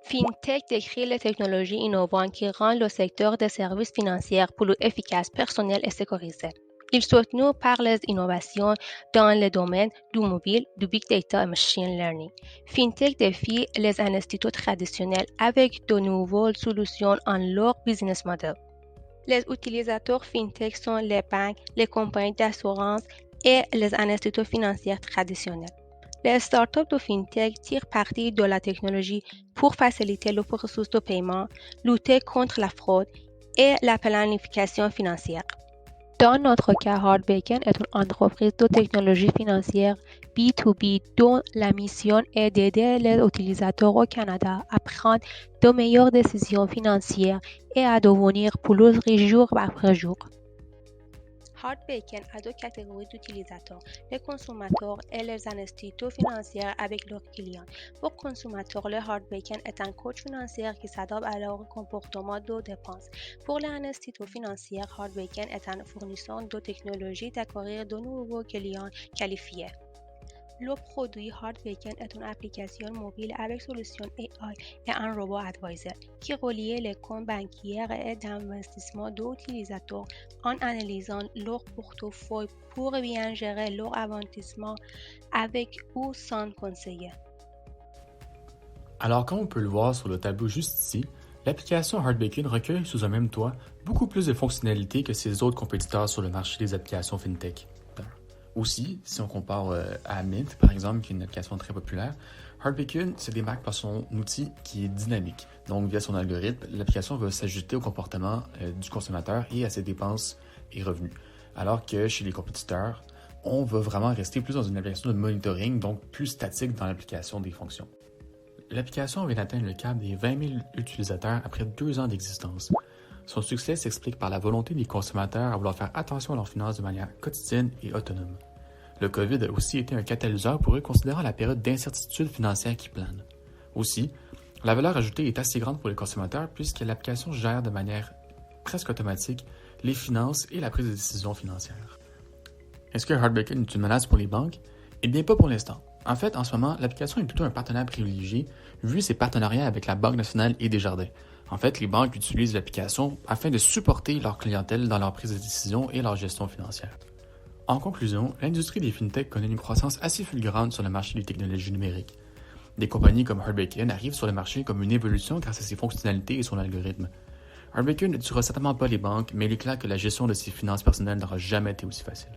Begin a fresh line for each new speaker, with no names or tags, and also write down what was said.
FinTech décrit les technologies innovantes qui rendent le secteur des services financiers plus efficace, personnel et sécurisé. Il est soutenu par les innovations dans les domaines du mobile, du big data et machine learning. FinTech défie les instituts traditionnels avec de nouvelles solutions en leur business model. Les utilisateurs FinTech sont les banques, les compagnies d'assurance et les instituts financiers traditionnels. Les startups de FinTech tirent parti de la technologie pour faciliter le processus de paiement, lutter contre la fraude et la planification financière. Dans notre cas, Hardbacon est une entreprise de technologie financière B2B dont la mission est d'aider les utilisateurs au Canada à prendre de meilleures décisions financières et à devenir plus riches jour après jour. Hardbacon a deux catégories d'utilisateurs, les consommateurs et les instituts financiers avec leurs clients. Pour consommateurs, le Hardbacon est un coach financier qui s'adapte à leur comportement de dépenses. Pour les instituts financiers, Hardbacon est un fournisseur de technologies d'acquérir de nouveaux clients qualifiés. Le produit Hardbacon est une application mobile avec solution AI et un robot advisor qui relie les comptes bancaires et d'investissement d'utilisateurs en analysant leur portefeuille pour bien gérer leur investissement avec ou sans conseiller.
Alors, comme on peut le voir sur le tableau juste ici, l'application Hardbacon recueille sous un même toit beaucoup plus de fonctionnalités que ses autres compétiteurs sur le marché des applications FinTech. Aussi, si on compare à Mint, par exemple, qui est une application très populaire, Hardbacon se démarque par son outil qui est dynamique. Donc, via son algorithme, l'application va s'ajuster au comportement du consommateur et à ses dépenses et revenus. Alors que chez les compétiteurs, on va vraiment rester plus dans une application de monitoring, donc plus statique dans l'application des fonctions. L'application vient d'atteindre le cap des 20 000 utilisateurs après 2 ans d'existence. Son succès s'explique par la volonté des consommateurs à vouloir faire attention à leurs finances de manière quotidienne et autonome. Le COVID a aussi été un catalyseur pour eux considérant la période d'incertitude financière qui plane. Aussi, la valeur ajoutée est assez grande pour les consommateurs puisque l'application gère de manière presque automatique les finances et la prise de décision financière. Est-ce que Hardbacon est une menace pour les banques? Eh bien, pas pour l'instant. En fait, en ce moment, l'application est plutôt un partenaire privilégié vu ses partenariats avec la Banque nationale et Desjardins. En fait, les banques utilisent l'application afin de supporter leur clientèle dans leur prise de décision et leur gestion financière. En conclusion, l'industrie des fintech connaît une croissance assez fulgurante sur le marché des technologies numériques. Des compagnies comme Hardbacon arrivent sur le marché comme une évolution grâce à ses fonctionnalités et son algorithme. Hardbacon ne tuera certainement pas les banques, mais il est clair que la gestion de ses finances personnelles n'aura jamais été aussi facile.